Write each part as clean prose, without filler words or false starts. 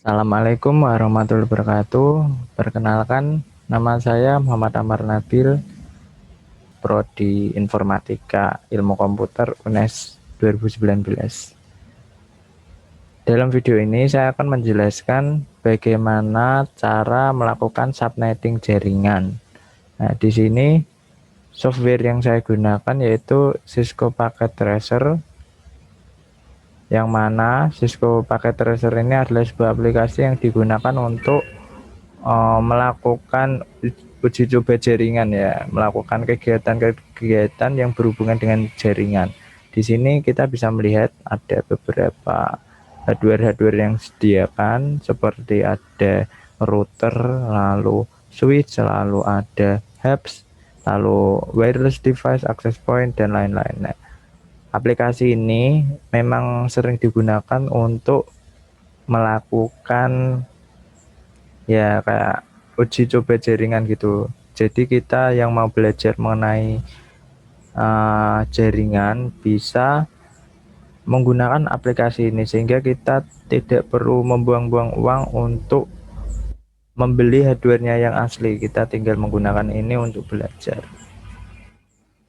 Assalamualaikum warahmatullahi wabarakatuh. Perkenalkan, nama saya Muhammad Amar Nabil, Prodi Informatika Ilmu Komputer UNES 2019. Dalam video ini saya akan menjelaskan bagaimana cara melakukan subnetting jaringan. Nah, di sini software yang saya gunakan yaitu Cisco Packet Tracer, yang mana Cisco Packet Tracer ini adalah sebuah aplikasi yang digunakan untuk melakukan uji coba jaringan, ya, melakukan kegiatan-kegiatan yang berhubungan dengan jaringan. Di sini kita bisa melihat ada beberapa hardware yang disediakan, seperti ada router, lalu switch, lalu ada hubs, lalu wireless device, access point, dan lain-lain. Nah, aplikasi ini memang sering digunakan untuk melakukan, ya, kayak uji coba jaringan gitu. Jadi kita yang mau belajar mengenai jaringan bisa menggunakan aplikasi ini, sehingga kita tidak perlu membuang-buang uang untuk membeli hardware-nya yang asli. Kita tinggal menggunakan ini untuk belajar.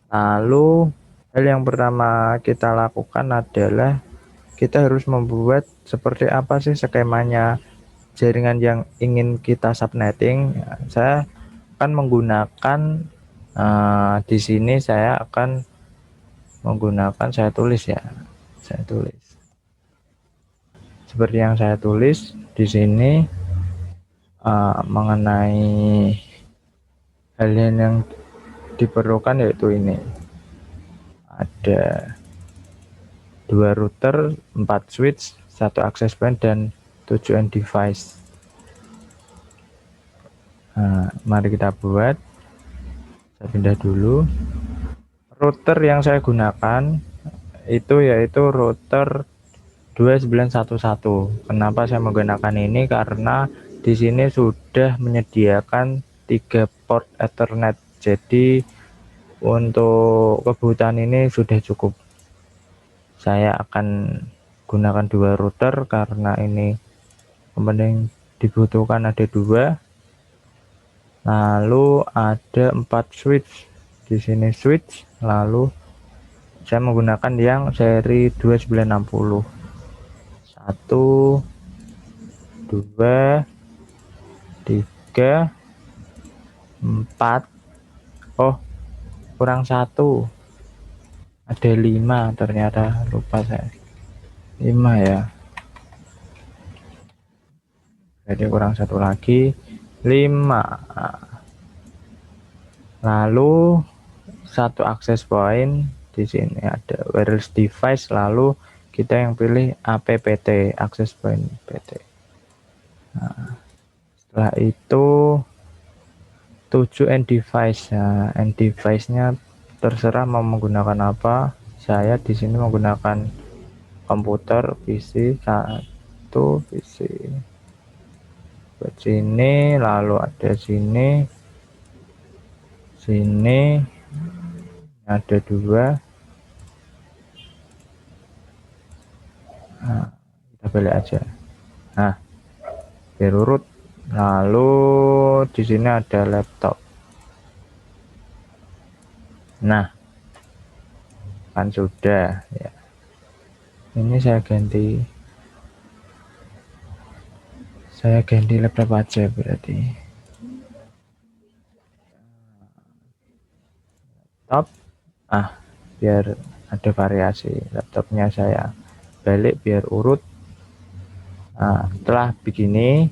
Lalu hal yang pertama kita lakukan adalah kita harus membuat seperti apa sih skemanya jaringan yang ingin kita subnetting. Saya akan menggunakan di sini saya akan menggunakan, saya tulis seperti yang saya tulis di sini, mengenai hal yang diperlukan, yaitu ini ada 2 router, 4 switch, 1 access point, dan 7 end device. Nah, mari kita buat. Saya pindah dulu. Router yang saya gunakan itu yaitu router 2911. Kenapa saya menggunakan ini? Karena di sini sudah menyediakan 3 port Ethernet. Jadi untuk kebutuhan ini sudah cukup. Saya akan gunakan 2 router karena ini kemudian dibutuhkan ada 2. Lalu ada 4 switch. Di sini switch, lalu saya menggunakan yang seri 2960. 1, 2, 3, 4. Oh, kurang 1. Ada 5 ternyata, lupa saya. 5 ya. Jadi kurang 1 lagi, 5. Lalu 1 access point. Di sini ada wireless device, lalu kita yang pilih APPT, access point PT. Nah, setelah itu 7 end device. Nah, end device-nya terserah mau menggunakan apa. Saya di sini menggunakan komputer PC 1, PC buat sini, lalu ada sini ada 2. Nah, kita balik aja. Nah, biar urut. Lalu di sini ada laptop. Nah, kan sudah ya. Ini saya ganti laptop aja berarti. Laptop. Biar ada variasi. Laptopnya saya balik biar urut. Nah, setelah begini,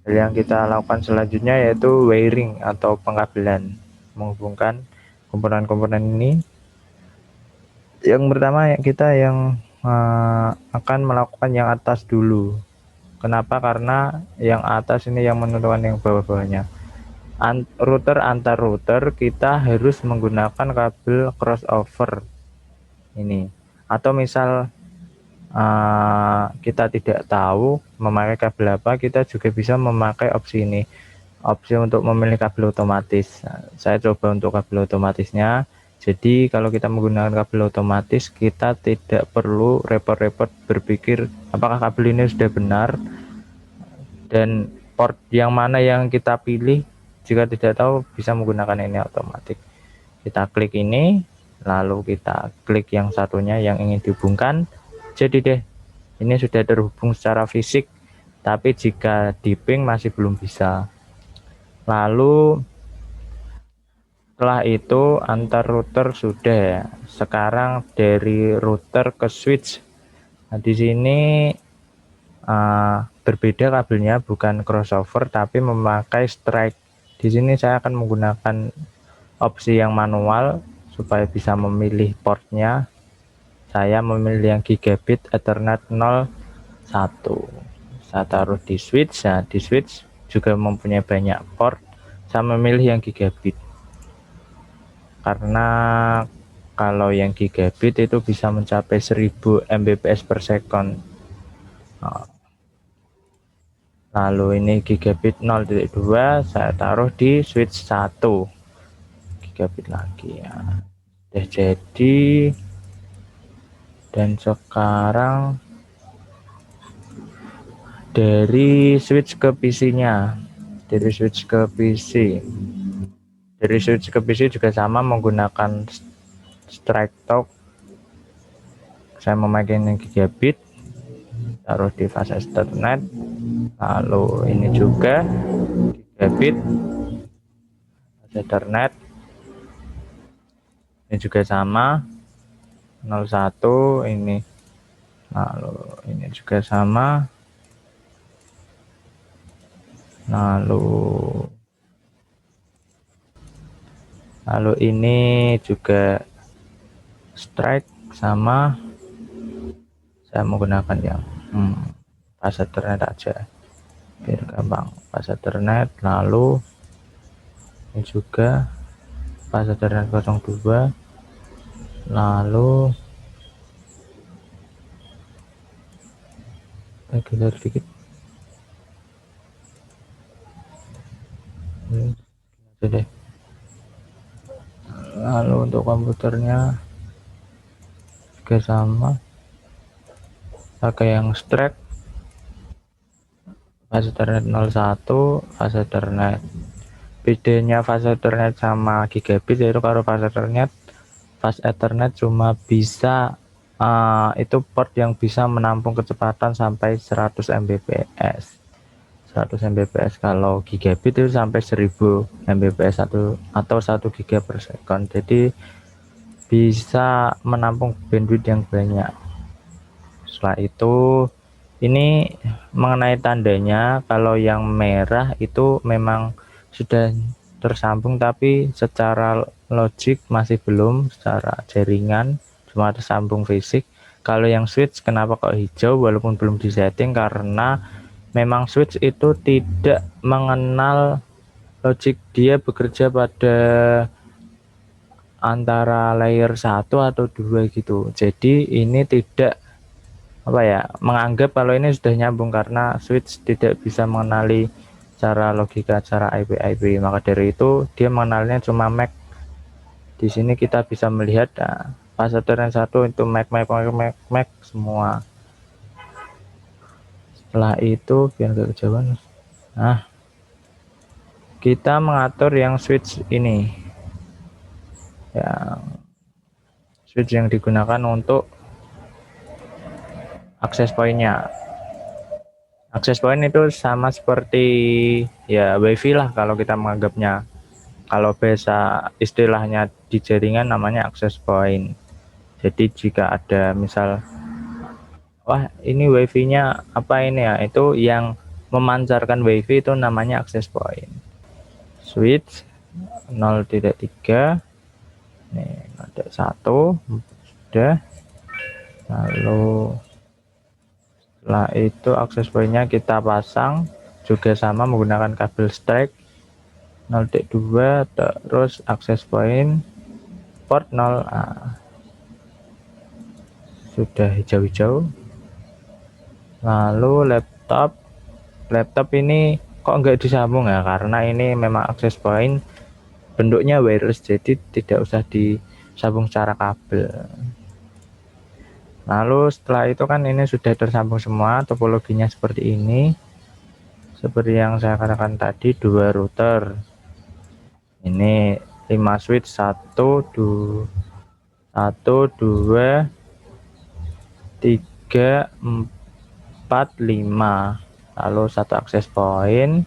hal yang kita lakukan selanjutnya yaitu wiring atau pengkabelan, menghubungkan komponen-komponen ini. Yang pertama kita yang akan melakukan yang atas dulu. Kenapa? Karena yang atas ini yang menentukan yang bawah-bawahnya. Router antar router kita harus menggunakan kabel crossover ini, atau misal kita tidak tahu memakai kabel apa, kita juga bisa memakai opsi ini, opsi untuk memilih kabel otomatis. Saya coba untuk kabel otomatisnya. Jadi kalau kita menggunakan kabel otomatis, kita tidak perlu repot-repot berpikir apakah kabel ini sudah benar dan port yang mana yang kita pilih. Jika tidak tahu bisa menggunakan ini otomatis. Kita klik ini, lalu kita klik yang satunya yang ingin dihubungkan. Jadi deh, ini sudah terhubung secara fisik, tapi jika di ping masih belum bisa. Lalu setelah itu antar router sudah. Sekarang dari router ke switch. Nah, di sini berbeda kabelnya, bukan crossover tapi memakai strike. Di sini saya akan menggunakan opsi yang manual supaya bisa memilih portnya. Saya memilih yang gigabit Ethernet 01. Saya taruh di switch. Nah, di switch juga mempunyai banyak port. Saya memilih yang gigabit karena kalau yang gigabit itu bisa mencapai 1000 Mbps per second. Lalu ini gigabit 0.2 saya taruh di switch 1 gigabit lagi ya. Udah jadi. Dan sekarang dari switch ke PC-nya, dari switch ke PC juga sama menggunakan strike talk. Saya memakai yang gigabit, taruh di fase Ethernet. Lalu ini juga gigabit fase Ethernet, ini juga sama 01 ini. Lalu ini juga sama. Lalu ini juga strike sama. Saya menggunakan yang fase Ethernet aja biar gampang. Fase Ethernet, lalu ini juga fase Ethernet 02. Lalu kita sedikit deh. Lalu untuk komputernya juga sama, pakai yang strike fase Ethernet 01 fase Ethernet. Bedanya fase Ethernet sama gigabit yaitu kalau fase Ethernet cuma bisa itu port yang bisa menampung kecepatan sampai 100 Mbps. 100 Mbps. Kalau gigabit itu sampai 1000 Mbps atau 1 giga per second. Jadi bisa menampung bandwidth yang banyak. Setelah itu ini mengenai tandanya, kalau yang merah itu memang sudah tersambung tapi secara logik masih belum, secara jaringan cuma tersambung fisik. Kalau yang switch kenapa kok hijau walaupun belum disetting, karena memang switch itu tidak mengenal logik, dia bekerja pada antara layer 1 atau 2 gitu. Jadi ini tidak menganggap kalau ini sudah nyambung karena switch tidak bisa mengenali cara logika cara IP. Maka dari itu dia mengenalnya cuma MAC. Di sini kita bisa melihat fase Ethernet 1 itu MAC semua. Setelah itu biar gak kejauhan, nah kita mengatur yang switch ini, yang switch yang digunakan untuk akses pointnya. Akses point itu sama seperti ya WiFi lah kalau kita menganggapnya. Kalau bahasa istilahnya di jaringan namanya akses point. Jadi jika ada misal, wah ini WiFi-nya apa ini ya, itu yang memancarkan WiFi itu namanya akses point. Switch 0.3, nih ada 1 sudah. Lalu setelah itu akses pointnya kita pasang juga sama menggunakan kabel strike 0.2, terus akses point port 0. Sudah hijau-hijau. Lalu laptop ini kok enggak disambung ya, karena ini memang akses point bentuknya wireless, jadi tidak usah disambung secara kabel. Lalu setelah itu kan ini sudah tersambung semua, topologinya seperti ini. seperti yang saya katakan tadi, 2 router. Ini 5 switch, 1 2 3 4 5, lalu 1 access point,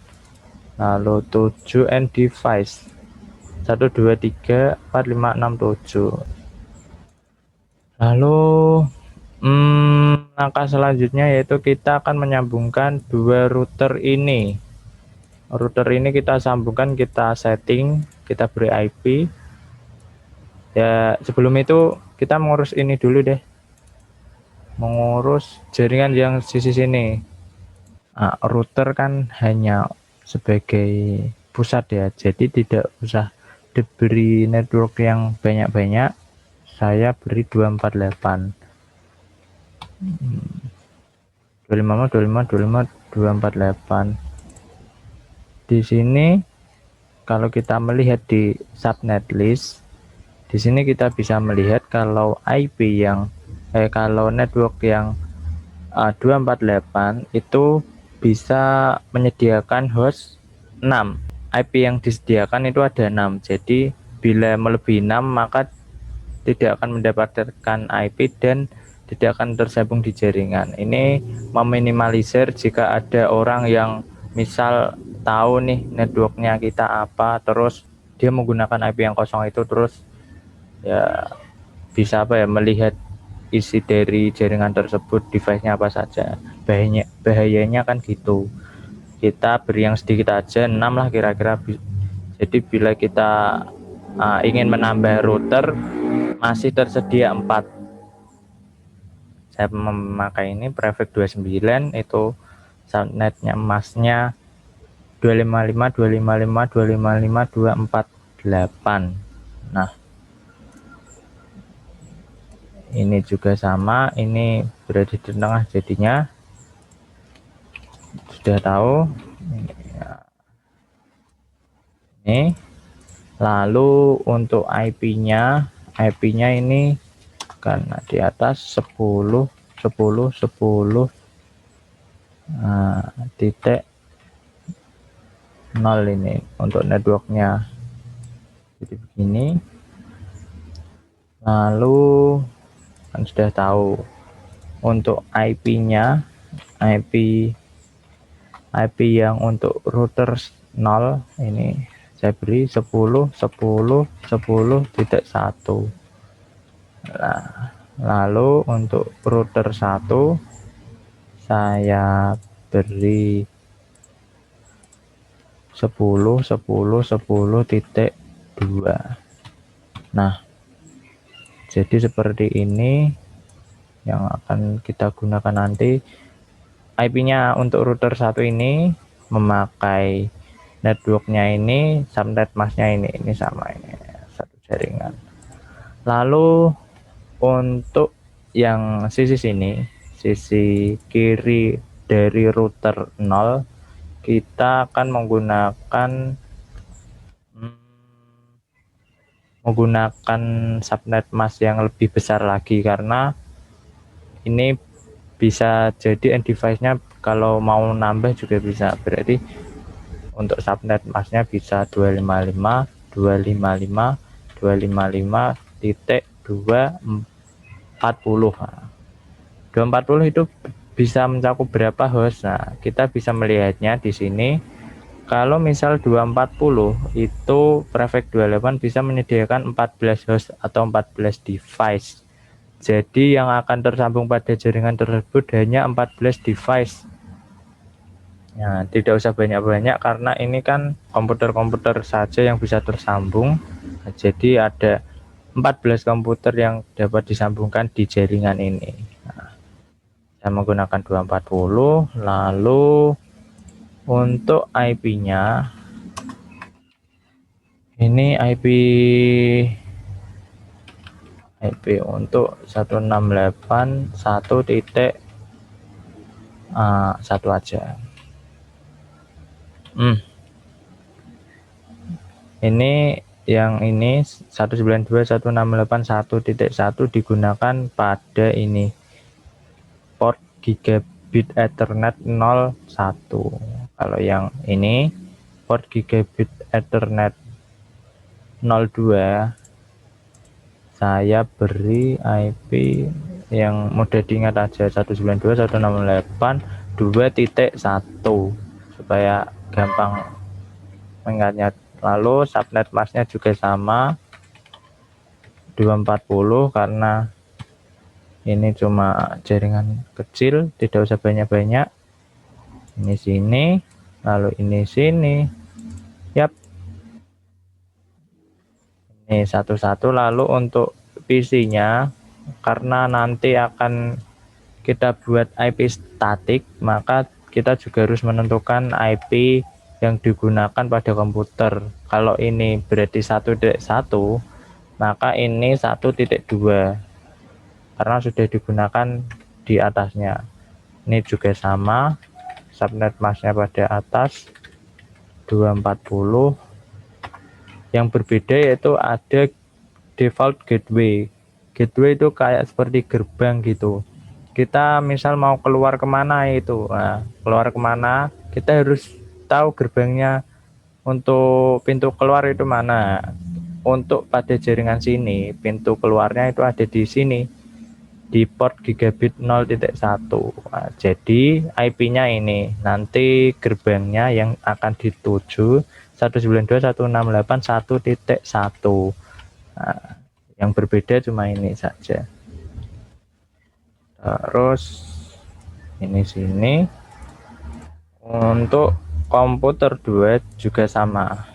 lalu 7 end device, 1 2 3 4 5 6 7. Lalu langkah selanjutnya yaitu kita akan menyambungkan 2 router ini. Router ini kita sambungkan, kita setting, kita beri IP. Ya, sebelum itu kita mengurus ini dulu deh. Mengurus jaringan yang sisi sini. Nah, router kan hanya sebagai pusat ya, jadi tidak usah diberi network yang banyak-banyak. Saya beri 248. 255 di sini. Kalau kita melihat di subnet list, di sini kita bisa melihat kalau IP yang kalau network yang 248 itu bisa menyediakan host 6. IP yang disediakan itu ada 6. Jadi bila melebihi 6 maka tidak akan mendapatkan IP dan tidak akan tersambung di jaringan. Ini meminimalisir jika ada orang yang misal tahu nih networknya kita apa, terus dia menggunakan IP yang kosong itu, terus ya bisa melihat isi dari jaringan tersebut, device-nya apa saja. Bahayanya kan gitu. Kita beri yang sedikit aja, 6 lah kira-kira. Jadi bila kita ingin menambah router masih tersedia 4. Saya memakai ini Prefect 29, itu subnetnya emasnya 255.255.255.248. Nah, ini juga sama, ini berada di tengah jadinya. Sudah tahu ini, ya. Ini lalu untuk IP-nya ini karena di atas 10 titik 0 ini untuk networknya, jadi begini. Lalu kan sudah tahu untuk IP-nya, IP yang untuk router 0 ini saya beri 10.10.10.1. Nah, lalu untuk router 1 saya beri 10.10.10.2. Nah, jadi seperti ini yang akan kita gunakan nanti. IP-nya untuk router 1 ini memakai networknya ini, subnet masnya ini sama, ini satu jaringan. Lalu untuk yang sisi sini, sisi kiri dari router 0, kita akan menggunakan subnet mask yang lebih besar lagi, karena ini bisa jadi end device-nya kalau mau nambah juga bisa. Berarti untuk subnet masknya bisa 255.255.240. 240 itu bisa mencakup berapa host? Nah, kita bisa melihatnya di sini. Kalau misal 240 itu Prefect 28 bisa menyediakan 14 host atau 14 device. Jadi yang akan tersambung pada jaringan tersebut hanya 14 device. Nah, tidak usah banyak-banyak karena ini kan komputer-komputer saja yang bisa tersambung. Nah, jadi ada 14 komputer yang dapat disambungkan di jaringan ini. Nah, saya menggunakan 240. Lalu untuk IP-nya ini IP untuk 168.1.1 aja. Ini yang ini 192.168.1.1 digunakan pada ini port gigabit Ethernet 01. Kalau yang ini port gigabit Ethernet 02, saya beri IP yang mudah diingat aja, 192.168.2.1 supaya gampang mengingatnya. Lalu subnet masknya juga sama 240, karena ini cuma jaringan kecil, tidak usah banyak-banyak. Ini sini, lalu ini sini. Yap, ini satu-satu. Lalu untuk PC-nya, karena nanti akan kita buat IP statik, maka kita juga harus menentukan IP yang digunakan pada komputer. Kalau ini berarti 1.1, maka ini 1.2 karena sudah digunakan di atasnya. Ini juga sama, subnet masknya pada atas 240. Yang berbeda yaitu ada default gateway. Gateway itu kayak seperti gerbang gitu. Kita misal mau keluar kemana itu, nah, keluar kemana kita harus tahu gerbangnya. Untuk pintu keluar itu mana. Untuk pada jaringan sini, pintu keluarnya itu ada di sini, di port gigabit 0.1. Nah, jadi IP-nya ini, nanti gerbangnya yang akan dituju 192.168.1.1. Nah, yang berbeda cuma ini saja. Terus ini sini untuk komputer 2 juga sama,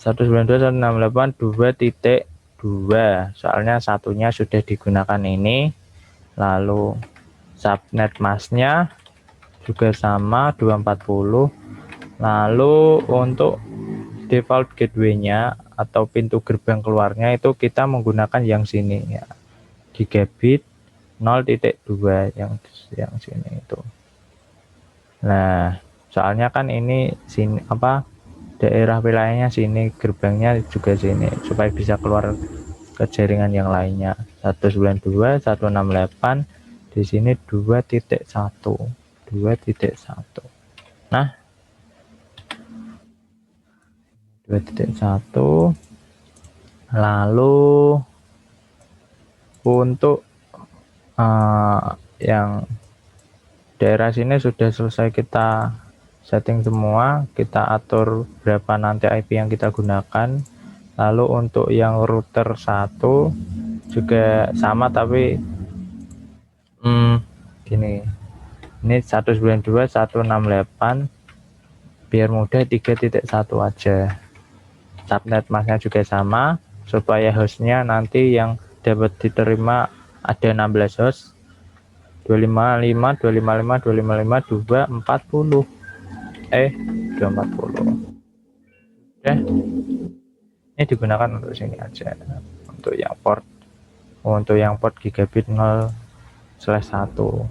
192.168.2.2, soalnya satunya sudah digunakan ini. Lalu subnet masknya juga sama 240. Lalu untuk default gateway-nya atau pintu gerbang keluarnya itu kita menggunakan yang sini ya, gigabit 0.2, yang sini itu. Nah, soalnya kan ini sini apa, daerah wilayahnya sini, gerbangnya juga sini, supaya bisa keluar ke jaringan yang lainnya. 192.168 di sini 2.1. Nah, 2.1. Lalu untuk yang daerah sini sudah selesai kita setting semua, kita atur berapa nanti IP yang kita gunakan. Lalu untuk yang router 1 juga sama, tapi gini, ini 192.168, biar mudah 3.1 aja. Subnet masknya juga sama, supaya hostnya nanti yang dapat diterima ada 16 host, 255, 255, 255, 240. 240. Oke, ini digunakan untuk sini aja, untuk yang port gigabit 0/1.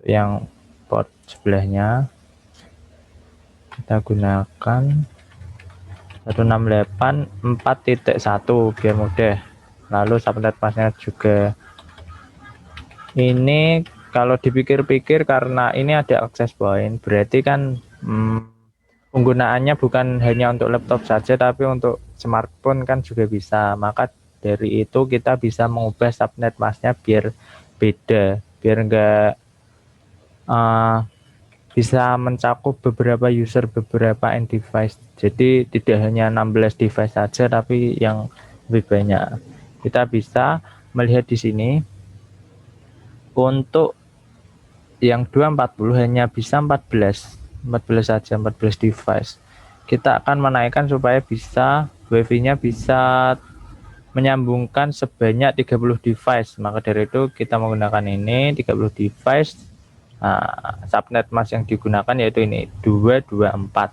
Yang port sebelahnya kita gunakan 168.4.1 biar mudah. Lalu subnet masknya juga ini, kalau dipikir-pikir karena ini ada access point, berarti kan penggunaannya bukan hanya untuk laptop saja, tapi untuk smartphone kan juga bisa. Maka dari itu kita bisa mengubah subnet masknya biar beda, biar enggak bisa mencakup beberapa user, beberapa end device. Jadi tidak hanya 16 device saja, tapi yang lebih banyak. Kita bisa melihat di sini untuk yang 240 hanya bisa 14 saja, 14 device. Kita akan menaikkan supaya bisa wifi-nya bisa menyambungkan sebanyak 30 device. Maka dari itu kita menggunakan ini 30 device. Nah, subnet mask yang digunakan yaitu ini 224,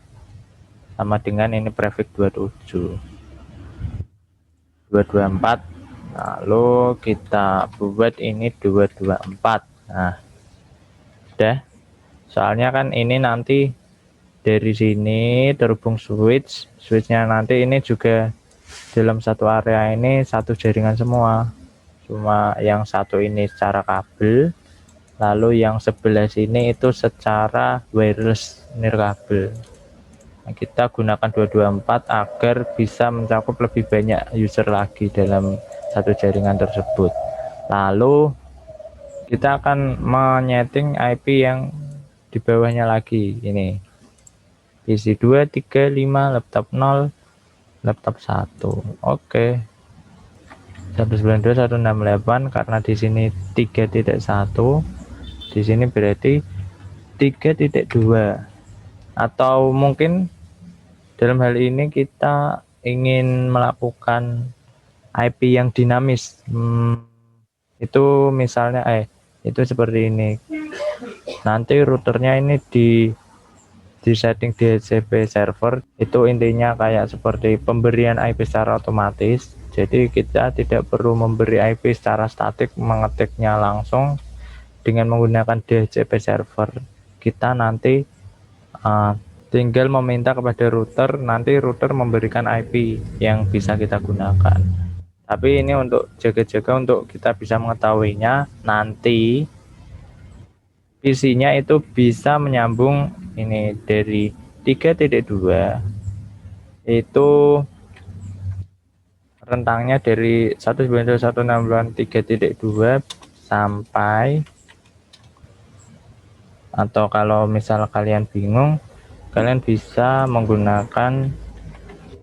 sama dengan ini prefix 27, 224. Lalu kita buat ini 224. Nah, udah, soalnya kan ini nanti dari sini terhubung switchnya nanti ini juga dalam satu area, ini satu jaringan semua, cuma yang satu ini secara kabel, lalu yang sebelah sini itu secara wireless nirkabel. Nah, kita gunakan 224 agar bisa mencakup lebih banyak user lagi dalam satu jaringan tersebut. Lalu kita akan menyeting IP yang di bawahnya lagi, ini PC 2, 3, 5, laptop 0, laptop 1. Oke. 192.168 karena di sini 3.1, di sini berarti 3.2. Atau mungkin dalam hal ini kita ingin melakukan IP yang dinamis. Itu misalnya itu seperti ini. Nanti routernya ini di setting DHCP server, itu intinya kayak seperti pemberian IP secara otomatis. Jadi kita tidak perlu memberi IP secara statik, mengetiknya langsung dengan menggunakan DHCP server. Kita nanti tinggal meminta kepada router, nanti router memberikan IP yang bisa kita gunakan. Tapi ini untuk jaga-jaga, untuk kita bisa mengetahuinya, nanti PC-nya itu bisa menyambung ini dari 3.2, itu rentangnya dari 192.168.3.2 sampai, atau kalau misal kalian bingung, kalian bisa menggunakan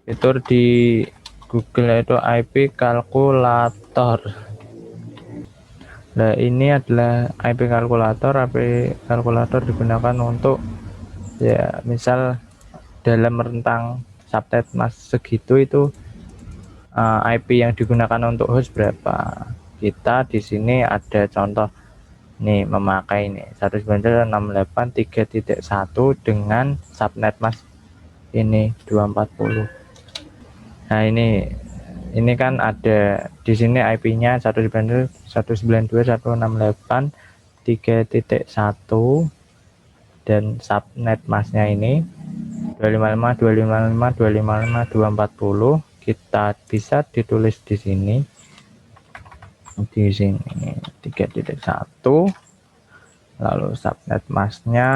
fitur di Google itu IP kalkulator. Nah, ini adalah IP kalkulator. IP kalkulator digunakan untuk, ya, misal dalam rentang subnet mas segitu itu IP yang digunakan untuk host berapa. Kita di sini ada contoh nih, memakai ini 192.168.3.1 dengan subnet mask ini 240. Nah, ini kan ada di sini IP-nya 192.168.3.1 dan subnet masknya ini 255.255.255.240. Kita bisa ditulis di sini 3.1. Lalu subnet masknya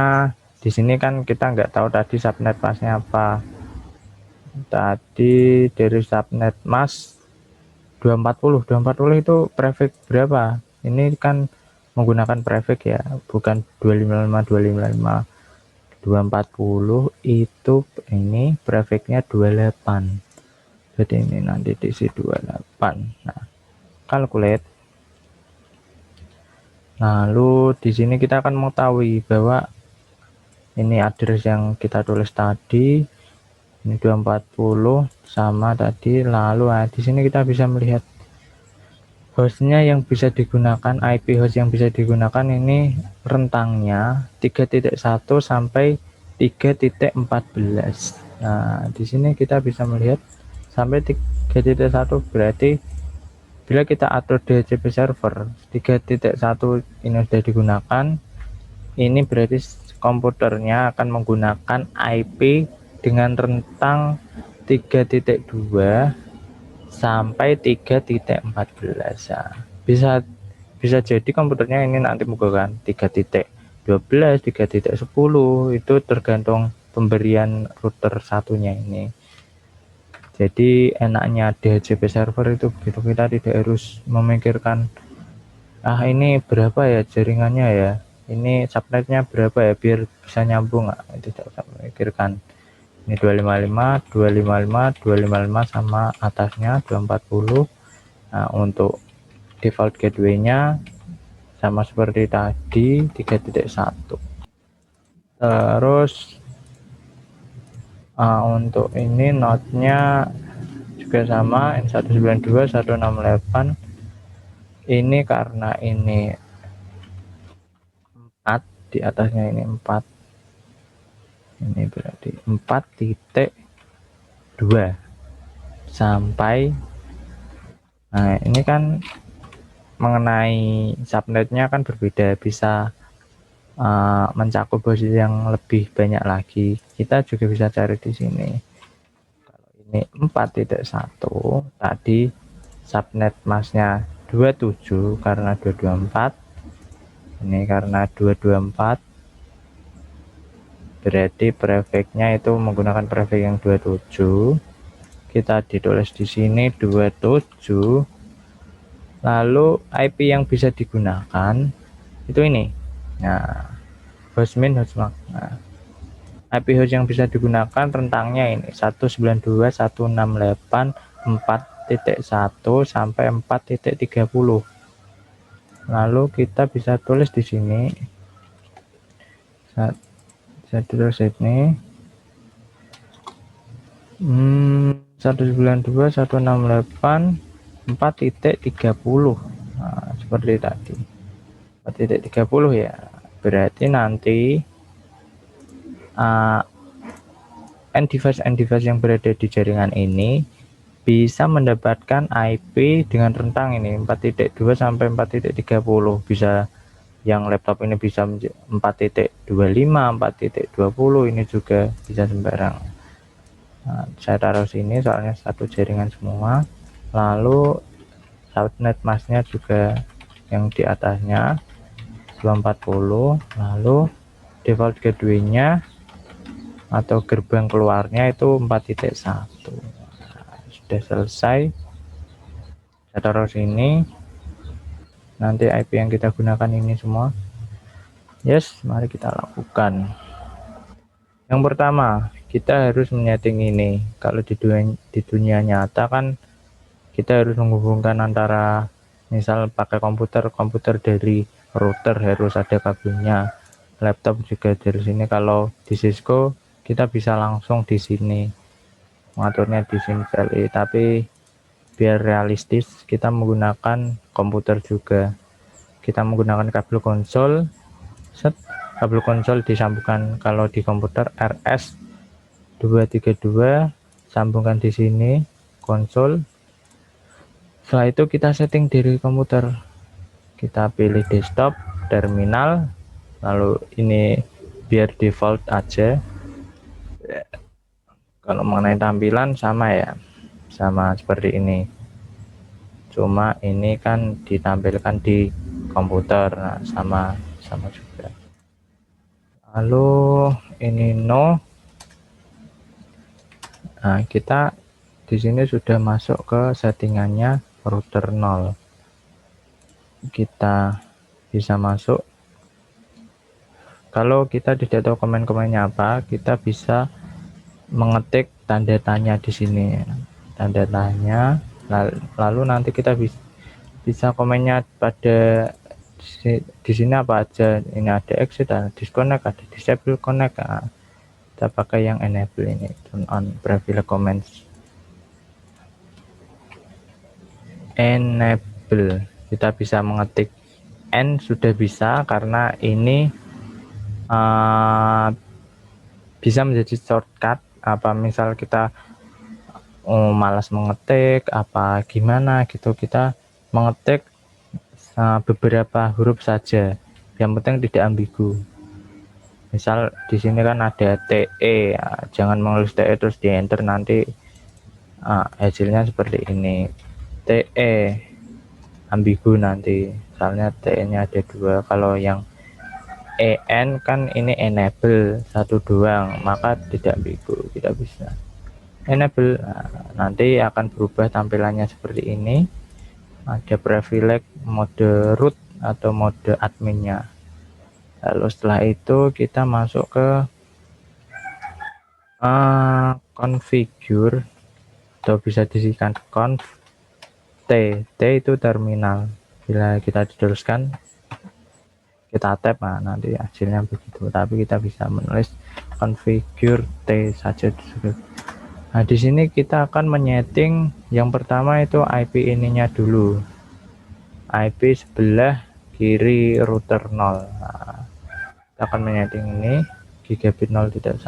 di sini kan kita nggak tahu tadi subnet masknya apa. Tadi dari subnet mask 240 itu prefix berapa? Ini kan menggunakan prefix ya, bukan 255 240, itu ini prefixnya 28. Jadi ini nanti diisi 28. Nah, calculate. Lalu di sini kita akan mengetahui bahwa ini address yang kita tulis tadi, ini 240 sama tadi. Lalu di sini kita bisa melihat hostnya yang bisa digunakan, IP host yang bisa digunakan ini rentangnya 3.1 sampai 3.14. Nah, di sini kita bisa melihat sampai 3.1, berarti bila kita atur DHCP server 3.1 ini sudah digunakan, ini berarti komputernya akan menggunakan IP dengan rentang 3.2 sampai 3.14. Bisa jadi komputernya ini nanti menggunakan 3.12, 3.10, itu tergantung pemberian router satunya ini. Jadi enaknya DHCP server itu begitu, kita tidak harus memikirkan ini berapa ya jaringannya ya, ini subnetnya berapa ya biar bisa nyambung, tidak usah memikirkan. Ini 255 255 255 sama atasnya 240. Nah, untuk default gateway-nya sama seperti tadi 3.1. Terus untuk ini node-nya juga sama, N192.168. Ini karena ini 4, di atasnya ini 4, ini berarti 4.2 sampai, nah ini kan mengenai subnetnya kan berbeda, bisa mencakup posisi yang lebih banyak lagi. Kita juga bisa cari di sini. Kalau ini 4.1, tadi subnet masknya 27 karena 224. Ini karena 224 berarti prefixnya itu menggunakan prefix yang 27. Kita ditulis di sini 27. Lalu IP yang bisa digunakan itu ini. Nah, hostmin hostmark. Nah, IP host yang bisa digunakan rentangnya ini 192.168.4.1 sampai 4.30. Lalu kita bisa tulis di sini. Saya tulis ini 192.168.4.30. Nah, seperti tadi 4.30 ya. Berarti nanti end device yang berada di jaringan ini bisa mendapatkan IP dengan rentang ini 4.2 sampai 4.30. Bisa yang laptop ini bisa 4.25, 4.20, ini juga bisa sembarang. Nah, saya taruh sini soalnya satu jaringan semua. Lalu subnet masknya juga yang di atasnya 240. Lalu default gateway-nya atau gerbang keluarnya itu 4.1. Nah, sudah selesai. Saya taruh sini. Nanti IP yang kita gunakan ini semua. Yes, mari kita lakukan. Yang pertama, kita harus menyeting ini. Kalau di dunia nyata kan kita harus menghubungkan antara misal pakai komputer dari router harus ada kabelnya. Laptop juga dari sini. Kalau di Cisco kita bisa langsung di sini mengaturnya di sini. Tapi biar realistis kita menggunakan komputer juga. Kita menggunakan kabel konsol. Kabel konsol disambungkan kalau di komputer RS232, sambungkan di sini konsol. Setelah itu kita setting dari komputer, kita pilih desktop, terminal, lalu ini biar default aja. Kalau mengenai tampilan sama ya, sama seperti ini, cuma ini kan ditampilkan di komputer. Nah, sama juga. Lalu ini no. Nah, kita di sini sudah masuk ke settingannya router 0. Kita bisa masuk. Kalau kita tidak tahu komen-komennya apa, kita bisa mengetik tanda tanya di sini. Tanda tanya, lalu nanti kita bisa komennya pada di sini apa aja. Ini ada exit, ada disconnect, ada disable connect. Nah, kita pakai yang enable ini, turn on privilege comments. Enable, kita bisa mengetik N, sudah bisa karena ini bisa menjadi shortcut. Apa misal kita malas mengetik apa gimana gitu, kita mengetik beberapa huruf saja, yang penting tidak ambigu. Misal di sini kan ada TE, ya, jangan menulis TE terus di enter, nanti hasilnya seperti ini. TE ambigu nanti, misalnya TE nya ada 2. Kalau yang EN kan ini enable 1 doang, maka tidak ambigu, tidak bisa. Enable, nanti akan berubah tampilannya seperti ini. Ada privilege mode root atau mode adminnya. Lalu setelah itu kita masuk ke configure, atau bisa disingkat conf. T itu terminal. Bila kita diteruskan, kita tab, nanti hasilnya begitu. Tapi kita bisa menulis configure T saja. Nah, di sini kita akan menyeting yang pertama itu IP ininya dulu. IP sebelah kiri router 0. Nah, kita akan menyeting ini gigabit 0.1.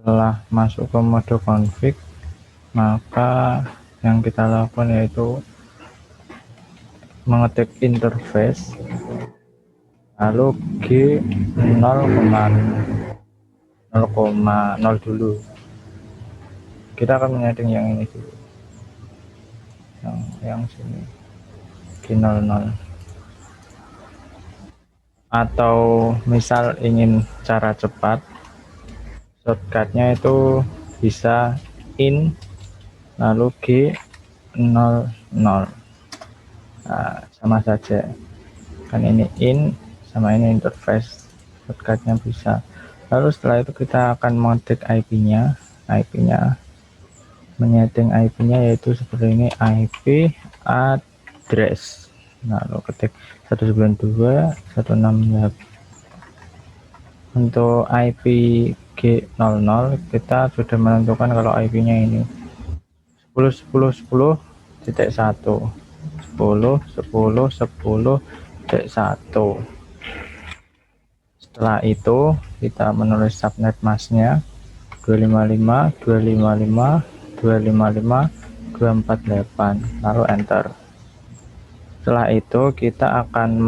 Setelah masuk ke mode config, maka yang kita lakukan yaitu mengetik interface, lalu G 0,0 dulu. Kita akan menyeting yang ini dulu, yang sini G 00. atau misal ingin cara cepat, shortcutnya itu bisa in lalu G00. Nah, sama saja kan, ini in sama ini interface, shortcutnya bisa. Lalu setelah itu kita akan mengetik IP-nya, menyeting IP-nya yaitu seperti ini, IP address. Lalu ketik 192.168. Untuk IP G00 kita sudah menentukan kalau IP-nya ini 10.10.10.1, 10.10.10.1. Setelah itu kita menulis subnet masknya 255.255.255.248, lalu enter. Setelah itu kita akan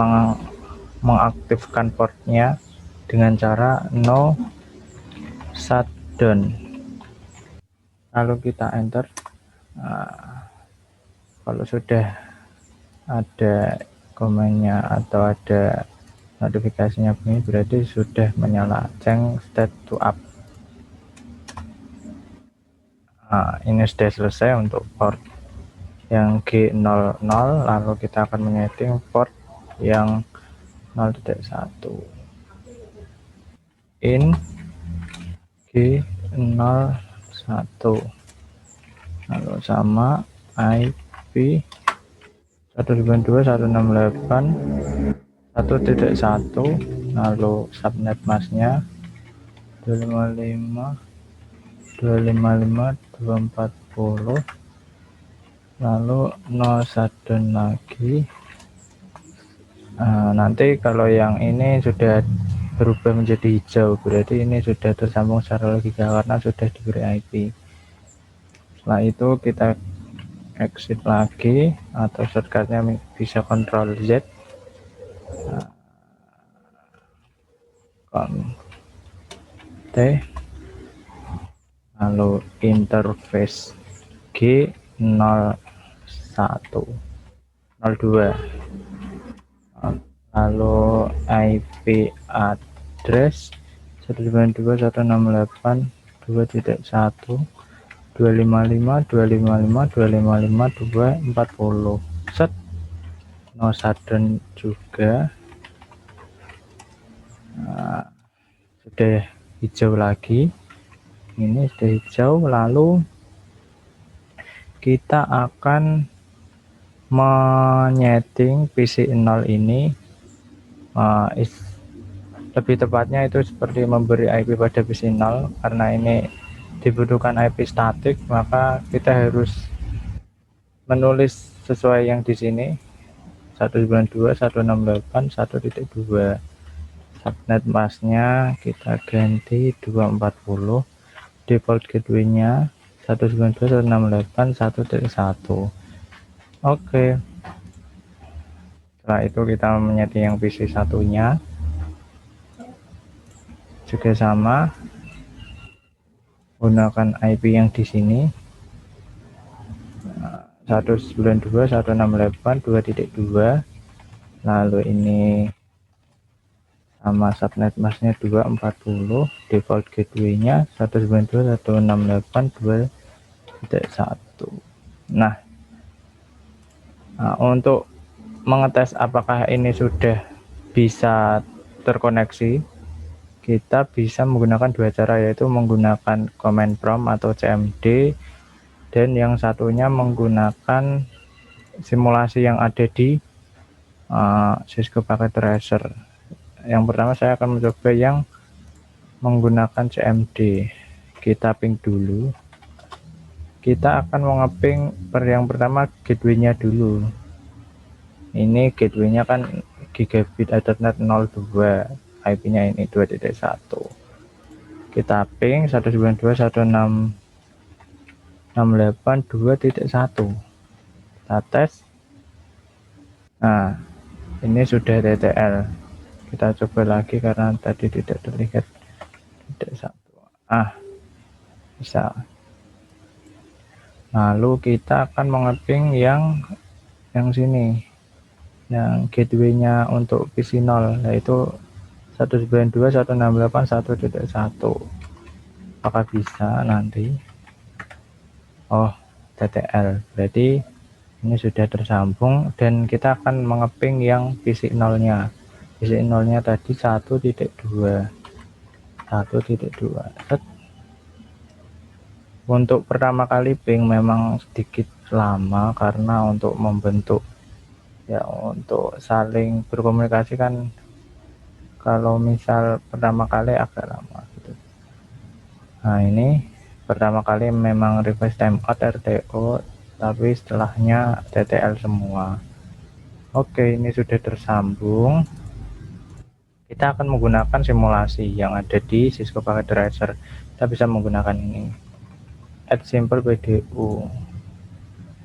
mengaktifkan portnya dengan cara no shutdown, lalu kita enter. Nah, kalau sudah ada komennya atau ada notifikasinya begini, berarti sudah menyala, change state to up. Nah, ini sudah selesai untuk port yang G00, lalu kita akan menyeting port yang 0.1 in G01, lalu sama IP 192.168.1.1, lalu subnet masknya 255.255.240, lalu no shutdown lagi. Nanti kalau yang ini sudah berubah menjadi hijau, berarti ini sudah tersambung secara logika karena sudah diberi IP. Setelah itu kita exit lagi, atau shortcutnya bisa Ctrl Z, T, lalu interface G01, 02, lalu IP address 192.168.2.1, 255.255.255.240, set, no shutdown juga. Nah, sudah hijau lagi, ini sudah hijau. Lalu kita akan menyeting PC0 ini, lebih tepatnya itu seperti memberi IP pada PC0, karena ini dibutuhkan IP statik, maka kita harus menulis sesuai yang di sini 192.168.1.2. subnet masknya kita ganti 240, default gateway-nya 192.168.1.1. Oke, setelah itu kita menyeting yang PC satunya juga sama, gunakan IP yang di sini 192.168.2.2, lalu ini sama subnet masknya 240, default gateway-nya 192.168.2.1. Nah, untuk mengetes apakah ini sudah bisa terkoneksi, kita bisa menggunakan dua cara, yaitu menggunakan command prompt atau CMD, dan yang satunya menggunakan simulasi yang ada di Cisco Packet Tracer. Yang pertama saya akan mencoba yang menggunakan CMD. Kita ping dulu, kita akan mengeping yang pertama gateway-nya dulu. Ini gateway-nya kan gigabit Ethernet 02, IP-nya ini 2.1. kita ping 192.168.2.1, kita tes. Nah, ini sudah TTL. Kita coba lagi karena tadi tidak terlihat, tidak satu. Bisa. Lalu kita akan mengeping yang sini yang gateway-nya untuk PC0 yaitu 192.168.1.1. apakah bisa nanti? Oh, TTL berarti ini sudah tersambung, dan kita akan mengeping yang PC0 nya. PC0 nya tadi 1.2. Untuk pertama kali ping memang sedikit lama karena untuk membentuk ya, untuk saling berkomunikasi kan kalau misal pertama kali agak lama gitu. Nah, ini pertama kali memang request timeout RTO, tapi setelahnya TTL semua. Oke, ini sudah tersambung. Kita akan menggunakan simulasi yang ada di Cisco Packet Tracer. Kita bisa menggunakan ini, add simple PDU.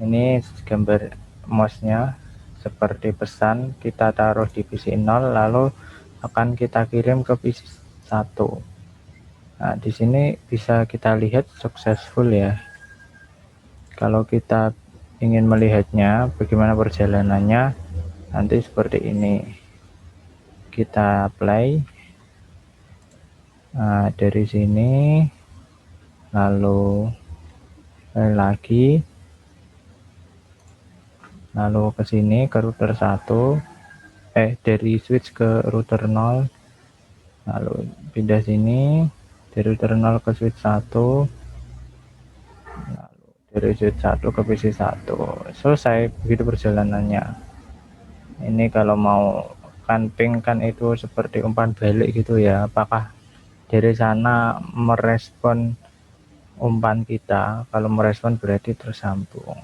Ini gambar mouse-nya seperti pesan, kita taruh di PC0 lalu akan kita kirim ke PC1. Nah, di sini bisa kita lihat successful ya. Kalau kita ingin melihatnya bagaimana perjalanannya, nanti seperti ini. Kita play. Nah, dari sini lalu lagi, lalu ke sini ke router 1, dari switch ke router 0, lalu pindah sini dari router 0 ke switch 1, lalu dari switch 1 ke PC1. Selesai begitu perjalanannya. Ini kalau mau kan ping kan itu seperti umpan balik gitu ya, apakah dari sana merespon umpan kita. Kalau merespon berarti tersambung.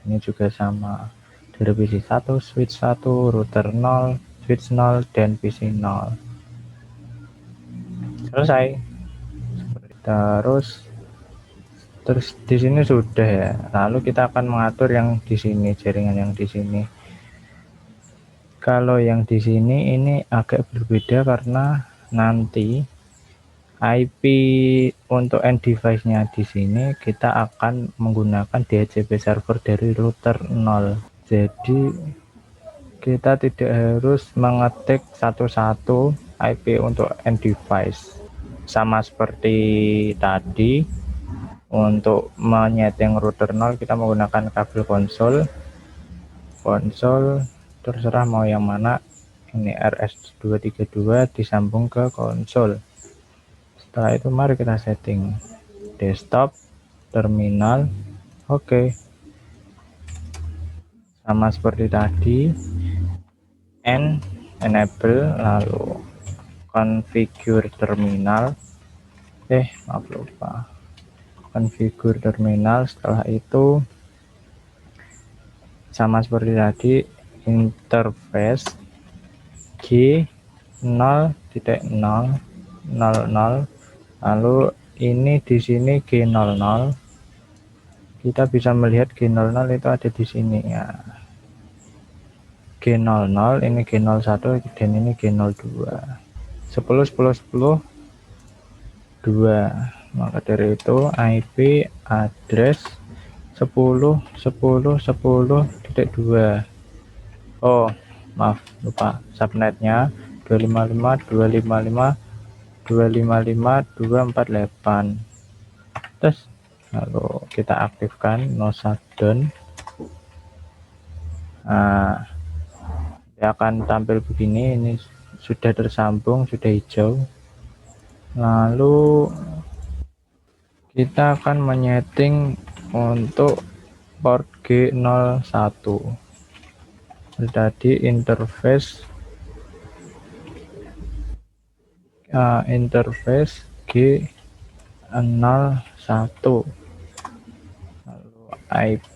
Ini juga sama, dari PC1 switch 1, router 0, switch 0, dan PC0. Selesai. Terus di sini sudah ya. Lalu kita akan mengatur yang di sini, jaringan yang di sini. Kalau yang di sini ini agak berbeda karena nanti IP untuk end device-nya di sini kita akan menggunakan DHCP server dari router 0. Jadi kita tidak harus mengetik satu-satu IP untuk end device. Sama seperti tadi, untuk menyeting router 0 kita menggunakan kabel konsol. Terserah mau yang mana. Ini RS232 disambung ke konsol. Setelah itu mari kita setting desktop, terminal. Oke. Sama seperti tadi, enable, lalu configure terminal. Maaf lupa. Configure terminal. Setelah itu sama seperti tadi, interface G0.000, lalu ini di sini G00. Kita bisa melihat G00 itu ada di sini ya. G00, ini G01, dan ini G02. 10 10 10 2. Maka dari itu IP address 10.10.10.2. Oh, maaf lupa, subnetnya 255.255.255.248. Terus lalu kita aktifkan no shutdown. Nah, dia akan tampil begini. Ini sudah tersambung, sudah hijau. Lalu kita akan menyeting untuk port G01. Tadi interface G01, lalu IP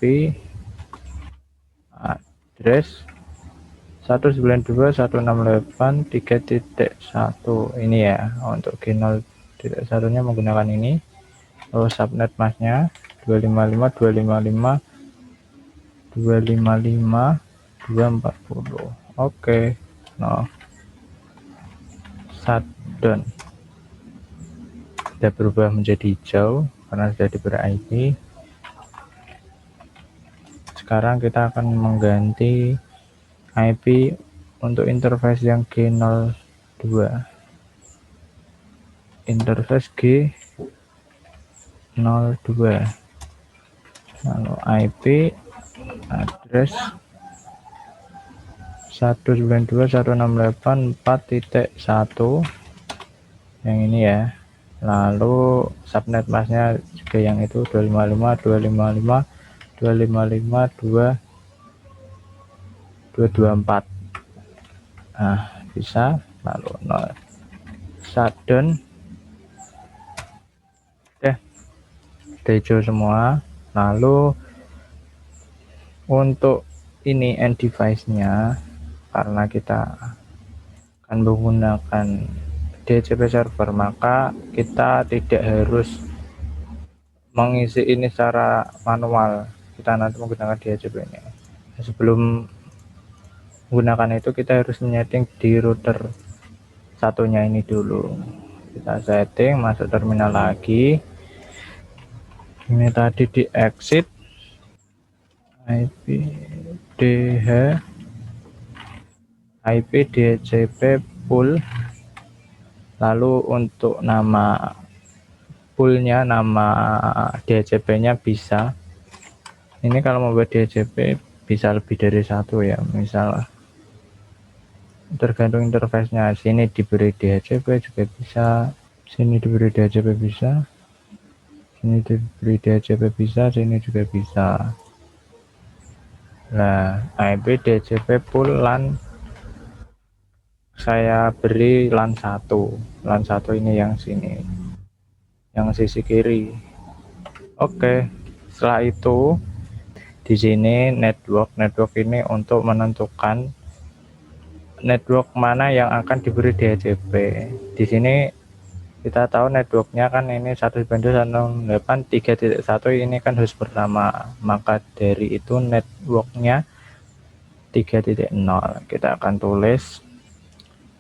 address 192.168.3.1. ini ya untuk G0.1 nya menggunakan ini. Lalu subnet masnya 255.255.255.240. Oke. No shutdown. Sudah berubah menjadi hijau karena sudah diberi IP. Sekarang kita akan mengganti IP untuk interface yang G02, interface G02, lalu IP address 192.168.4.1 yang ini ya. Lalu subnet masknya juga yang itu 255.255.255.224. Nah, bisa. Lalu 0 shutdown. Hijau semua. Lalu untuk ini end device nya, karena kita akan menggunakan DHCP server, maka kita tidak harus mengisi ini secara manual. Kita nanti menggunakan DHCP ini. Sebelum menggunakan itu, kita harus menyeting di router satunya ini dulu. Kita setting, masuk terminal lagi. Ini tadi di exit IP DHCP pool. Lalu untuk nama poolnya, nama DHCP nya bisa, ini kalau membuat DHCP bisa lebih dari satu ya, misal tergantung interface nya. Sini diberi DHCP juga bisa, sini diberi DHCP bisa, sini diberi DHCP bisa, sini juga bisa. Nah, IP DHCP pool LAN saya beri LAN 1 ini yang sini, yang sisi kiri. Oke, setelah itu di sini network ini untuk menentukan network mana yang akan diberi DHCP. Di sini kita tahu networknya kan ini 192.168.3.1 ini kan host pertama, maka dari itu networknya 3.0. Kita akan tulis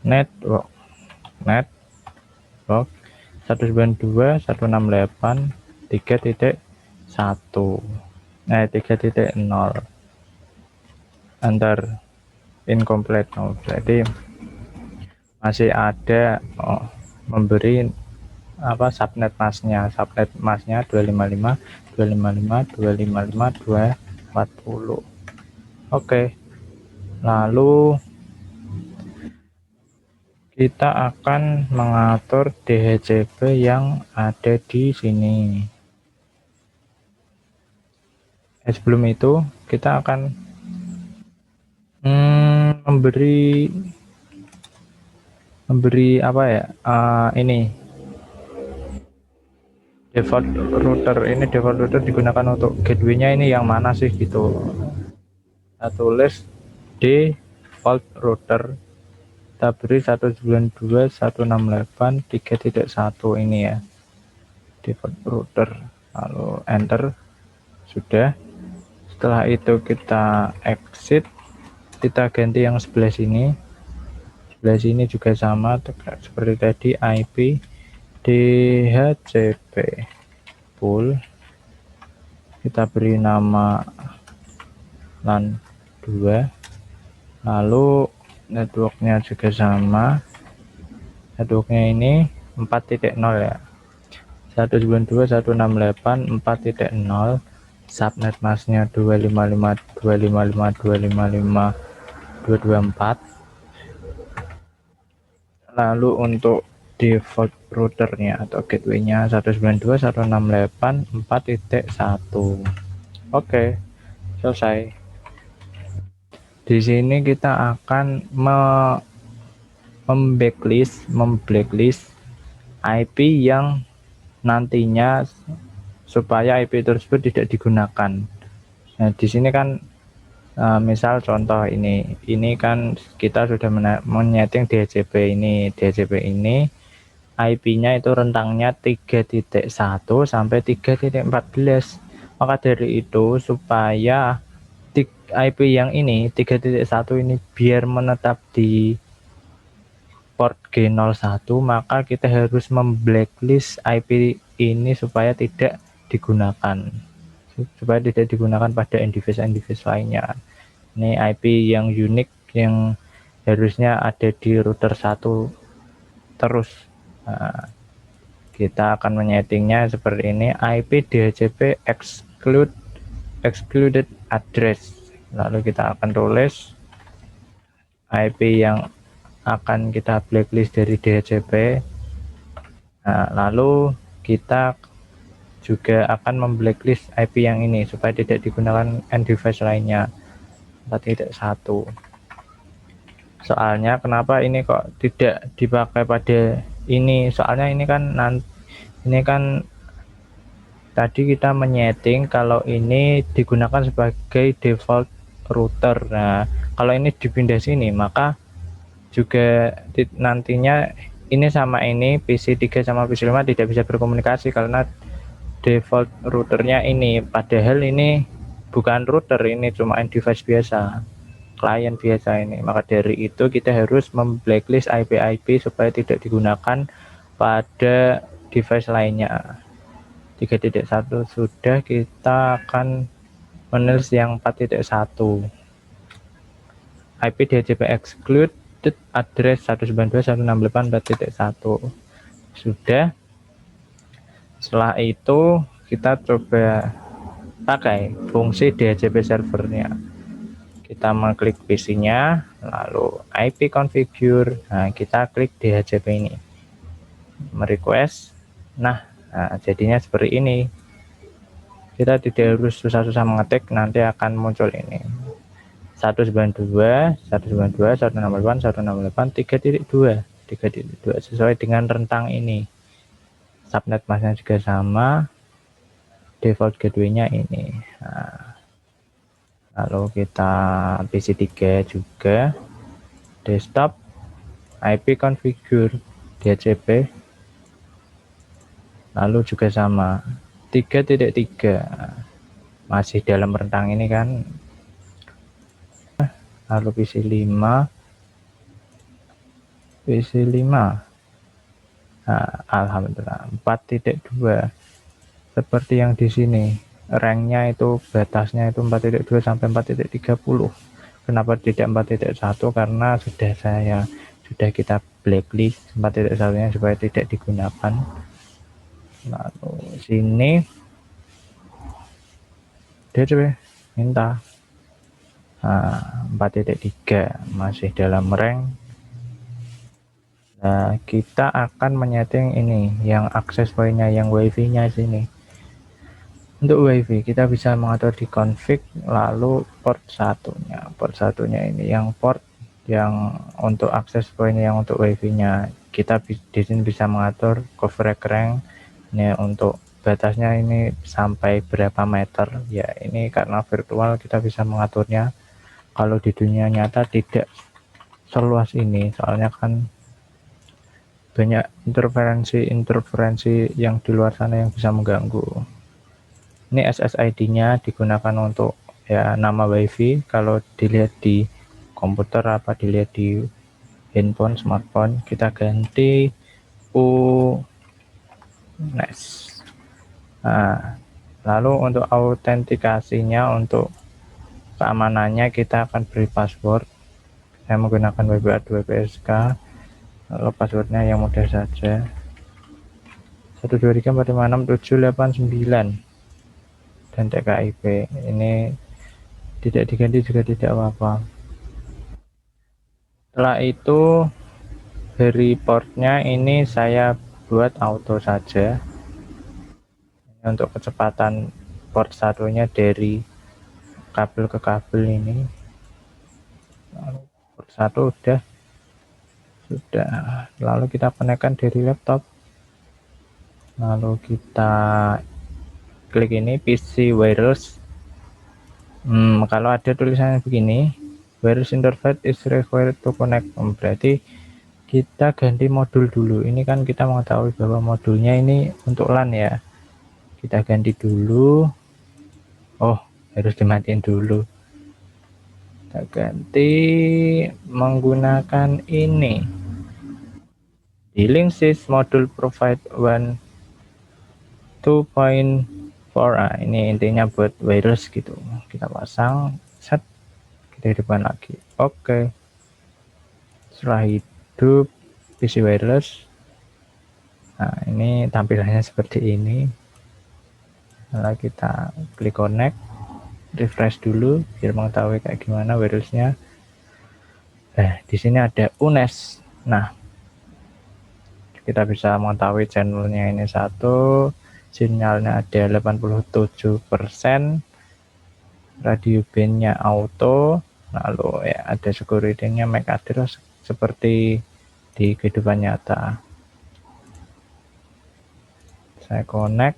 network 192.168.3.1, 3.0, enter. Incomplete. Jadi masih ada memberi apa subnet masknya 255.255.255.240. Oke, lalu kita akan mengatur DHCP yang ada di sini. Sebelum itu kita akan memberi apa ya, ini default router. Ini default router digunakan untuk gateway-nya ini yang mana sih gitu. Kita tulis default router, kita beri 192.168.3.1 ini ya, default router, lalu enter. Sudah. Setelah itu kita exit, kita ganti yang sebelah sini. Sebelah sini juga sama seperti tadi, IP DHCP pool, kita beri nama LAN 2. Lalu networknya juga sama, networknya ini 4.0 ya, 192.168.4.0, subnet masknya 255.255.255.224. lalu untuk default routernya atau gateway-nya 192.168.4.1. Oke, selesai. Di sini kita akan memblacklist IP yang nantinya supaya IP tersebut tidak digunakan. Nah, di sini kan misal contoh ini kan kita sudah menyeting DHCP ini IP-nya itu rentangnya 3.1 sampai 3.14. Maka dari itu supaya IP yang ini 3.1 ini biar menetap di port G01, maka kita harus memblacklist IP ini supaya tidak digunakan pada end device lainnya. Ini IP yang unik yang harusnya ada di router 1 terus. Nah, kita akan menyetingnya seperti ini, IP DHCP excluded address. Lalu kita akan tulis IP yang akan kita blacklist dari DHCP. Nah, lalu kita juga akan memblacklist IP yang ini supaya tidak digunakan end device lainnya 4.1. Soalnya kenapa ini kok tidak dipakai pada ini, soalnya ini kan tadi kita menyeting kalau ini digunakan sebagai default router. Nah, kalau ini dipindah sini maka juga nantinya ini sama ini PC3 sama PC5 tidak bisa berkomunikasi karena default routernya ini, padahal ini bukan router, ini cuma device biasa, klien biasa ini. Maka dari itu kita harus memblacklist IP-IP supaya tidak digunakan pada device lainnya. 3.1 sudah, kita akan menulis yang 4.1. IP DHCP excluded address 192.168.4.1 sudah. Setelah itu kita coba pakai fungsi DHCP servernya. Kita mengklik PC-nya, lalu IP configure. Nah, kita klik DHCP ini, merequest. Nah, jadinya seperti ini. Kita tidak harus susah-susah mengetik, nanti akan muncul ini 192, 192, 168, 168, 3.2, 3.2 sesuai dengan rentang ini. Subnet masknya juga sama, default gateway-nya ini. Nah, lalu kita PC3 juga, desktop, IP configure DHCP, lalu juga sama 3.3, masih dalam rentang ini kan. Lalu PC5, nah, alhamdulillah 4.2 seperti yang di sini. Ranknya itu batasnya itu 4.2 sampai 4.30. Kenapa tidak 4.1? Karena sudah kita blacklist 4.1-nya supaya tidak digunakan. Lalu sini dia coba minta 4.3 masih dalam rank. Nah, kita akan menyeting ini yang akses pointnya, yang wifi nya sini. Untuk wifi kita bisa mengatur di config, lalu port satunya ini yang port yang untuk akses point, yang untuk wifi nya kita di sini bisa mengatur coverage rank. Ini untuk batasnya ini sampai berapa meter ya, ini karena virtual kita bisa mengaturnya. Kalau di dunia nyata tidak seluas ini, soalnya kan banyak interferensi yang di luar sana yang bisa mengganggu. Ini SSID-nya digunakan untuk ya nama wifi. Kalau dilihat di komputer apa dilihat di handphone, smartphone, kita ganti UNES. Nah, lalu untuk autentikasinya, untuk keamanannya kita akan beri password. Saya menggunakan WPA2PSK. Lalu passwordnya yang mudah saja, 123456789 dan TKIP. Ini tidak diganti juga tidak apa-apa. Setelah itu dari portnya ini saya buat auto saja. Ini untuk kecepatan port satunya dari kabel ke kabel ini. Lalu port 1 sudah, lalu kita konekkan dari laptop, lalu kita klik ini PC wireless. Kalau ada tulisannya begini, wireless interface is required to connect, berarti kita ganti modul dulu. Ini kan kita mengetahui bahwa modulnya ini untuk LAN ya, kita ganti dulu. Oh, harus dimatiin dulu. Kita ganti menggunakan ini, di Linksys modul provide 1 2.4. Ini intinya buat wireless gitu. Kita pasang, set, kita hidupkan lagi. Oke. Setelah hidup PC wireless, nah ini tampilannya seperti ini. Lalu kita klik connect, refresh dulu biar mengetahui kayak gimana wirelessnya. Di sini ada UNES. Nah, kita bisa mengetahui channelnya ini satu, sinyalnya ada 87%, radio bandnya auto, lalu ya ada security-nya MAC address seperti di kehidupan nyata. Saya connect,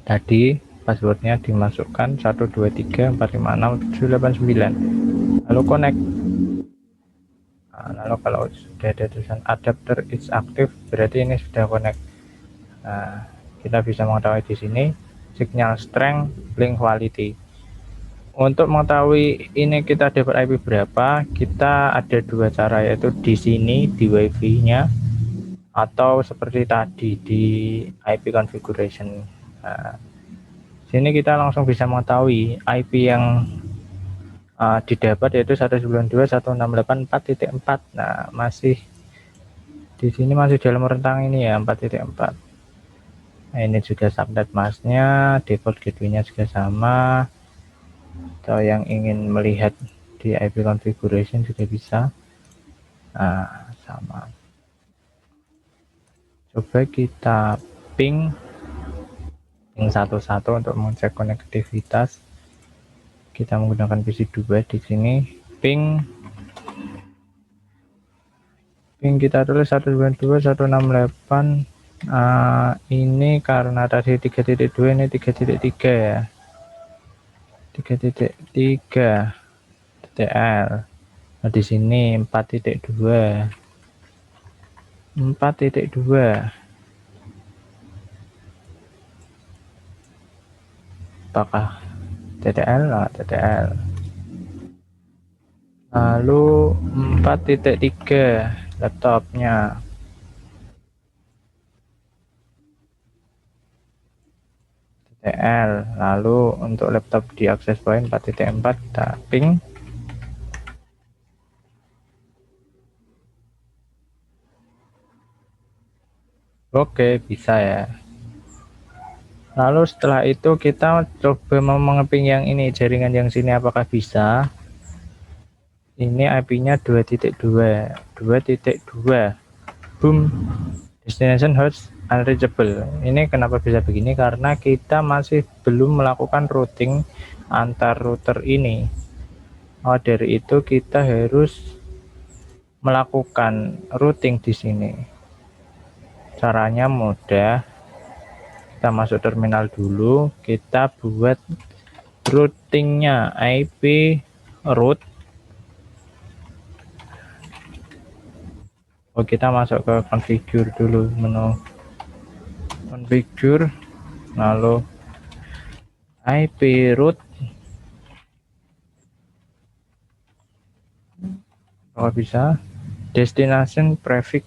tadi passwordnya dimasukkan 123456789, lalu connect. Nah, lalu kalau sudah ada tulisan adapter is active, berarti ini sudah connect. Nah, kita bisa mengetahui di sini signal strength, link quality. Untuk mengetahui ini kita dapat IP berapa, kita ada dua cara, yaitu di sini di WiFi-nya atau seperti tadi di IP configuration. Nah, sini kita langsung bisa mengetahui IP yang didapat yaitu 192.168.4.4. Nah, masih di sini masih dalam rentang ini ya, 4.4. Nah, ini juga subnet masknya, default gateway-nya juga sama. Atau yang ingin melihat di IP configuration juga bisa. Nah, sama. Coba kita ping satu-satu untuk mengecek konektivitas. Kita menggunakan PC2 di sini. Ping kita tulis 192.168. Ini karena tadi 3.2, ini 3.3 ya. 3.3 TTL. Nah, di sini 4.2. 4.2. Apakah TTL? Nah, TTL. Lalu 4.3 laptopnya. TTL. Lalu untuk laptop di access point 4.4 kita ping. Oke, bisa ya. Lalu setelah itu kita coba mau mengeping yang ini, jaringan yang sini apakah bisa. Ini IP-nya 2.2. Boom, destination host unreachable. Ini kenapa bisa begini, karena kita masih belum melakukan routing antar router ini. Dari itu kita harus melakukan routing di sini. Caranya mudah, kita masuk terminal dulu, kita buat routingnya IP root. Kita masuk ke configure dulu, menu configure, lalu IP root. Kalau bisa destination prefix,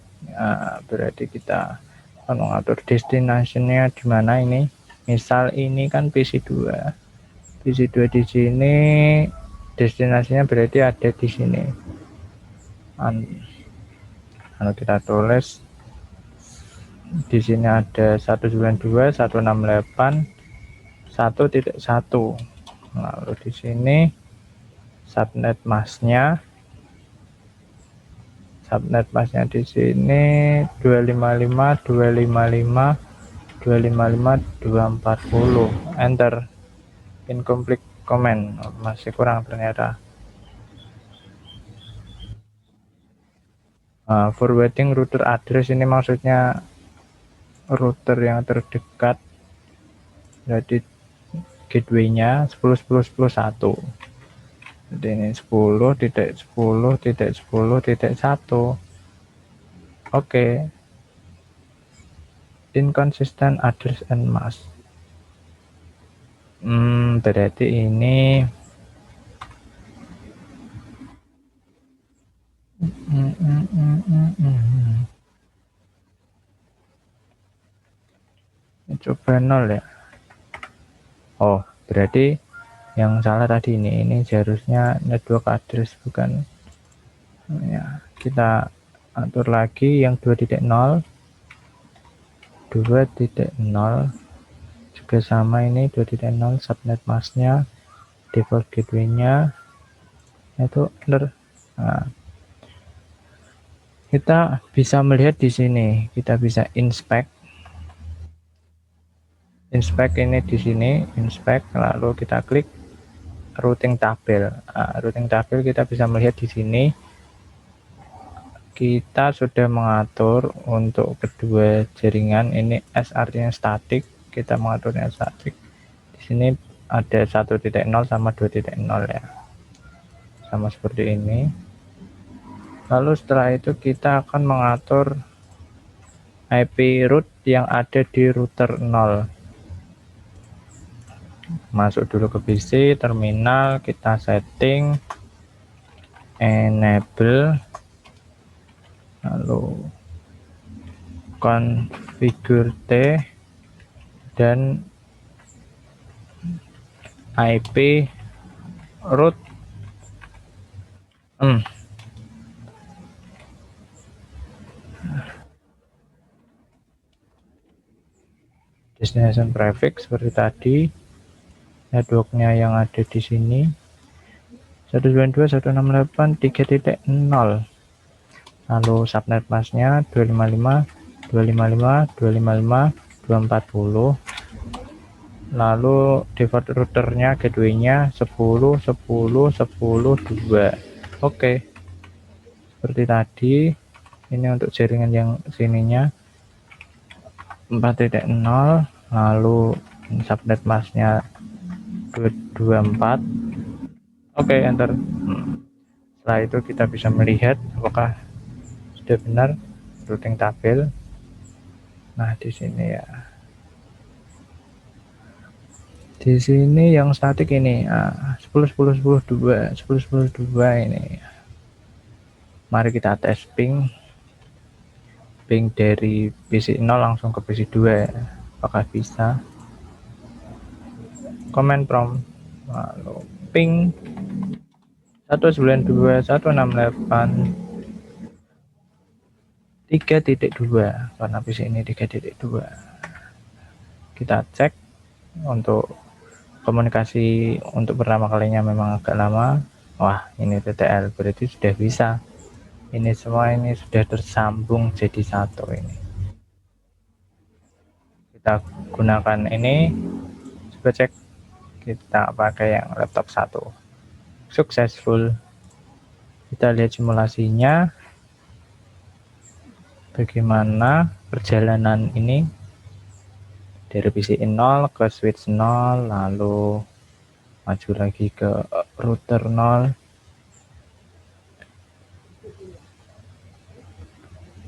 berarti kita mengatur destinationnya di mana ini. Misal ini kan PC2 di sini, destinasinya berarti ada di sini. Kalau kita tulis di sini ada 192.168.1.1. Lalu di sini subnet masknya di sini 255.255.255.240. Enter. Incomplete command, masih kurang ternyata. Forwarding router address, ini maksudnya router yang terdekat, jadi gateway-nya 10.10.10.1. Jadi ini 10.10.10.1. Oke. Inconsistent address and mask. Berarti ini coba 0 ya. Berarti yang salah tadi ini seharusnya network address, bukan ya. kita atur lagi yang 2.0 juga sama, ini 2.0 subnet masknya, default gateway-nya itu enter. Nah, kita bisa melihat di sini, kita bisa inspect ini di sini, inspect, lalu kita klik routing tabel. Nah, routing tabel kita bisa melihat di sini kita sudah mengatur untuk kedua jaringan. Ini S artinya statik, kita mengaturnya statik. Di sini ada 1.0 sama 2.0 ya, sama seperti ini. Lalu setelah itu kita akan mengatur IP root yang ada di router 0. Masuk dulu ke PC, terminal, kita setting enable, lalu configure T dan IP root destination prefix seperti tadi. Networknya yang ada di sini 192.168.3.0, lalu subnet masknya 255.255.255.240, lalu default routernya gateway-nya 10.10.10.2. Oke, seperti tadi. Ini untuk jaringan yang sininya 4.0, lalu subnet masknya 224. Oke, enter. Setelah itu kita bisa melihat apakah sudah benar routing tabel. Nah, di sini ya, di sini yang statik ini 10.10.10.2 ini. Mari kita tes ping dari PC 0 langsung ke PC 2 ya. Apakah bisa? Command prompt, lalu ping 192.168.3.2 karena PC ini 3.2. Kita cek untuk komunikasi untuk pertama kalinya memang agak lama. Wah, ini TTL berarti sudah bisa. Ini semua ini sudah tersambung jadi satu. Ini kita gunakan ini, coba cek, kita pakai yang laptop 1, successful. Kita lihat simulasinya bagaimana perjalanan ini dari PC 0 ke switch 0, lalu maju lagi ke router 0,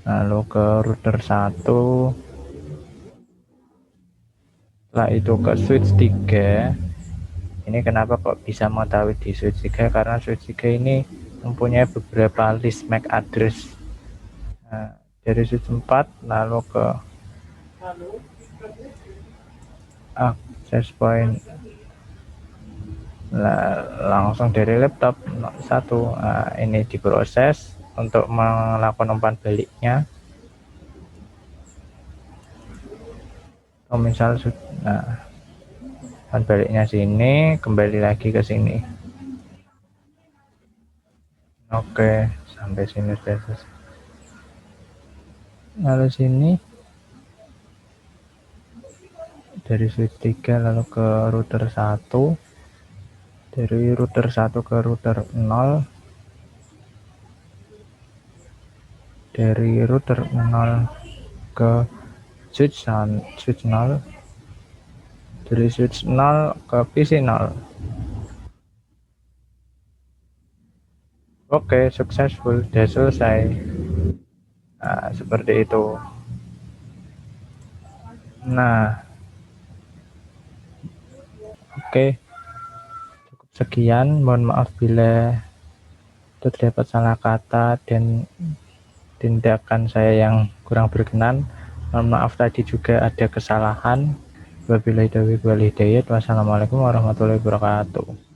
lalu ke router 1, setelah itu ke switch 3. Ini kenapa kok bisa mengetahui di switch 3, karena switch 3 ini mempunyai beberapa list MAC address. Nah, dari switch 4 lalu ke access point, langsung dari laptop 1. Nah, ini diproses untuk melakukan umpan baliknya. Misal umpan baliknya sini, kembali lagi ke sini. Oke, sampai sini sudah selesai. Lalu sini dari switch 3 lalu ke router 1, dari router 1 ke router 0, dari router 0 ke switch 0, dari switch 0 ke PC 0. Oke, successful, sudah selesai. Nah, seperti itu. Nah, oke, cukup sekian. Mohon maaf bila terdapat salah kata dan tindakan saya yang kurang berkenan. Mohon maaf tadi juga ada kesalahan. Wabillahi taufiq wal hidayah. Wassalamualaikum warahmatullahi wabarakatuh.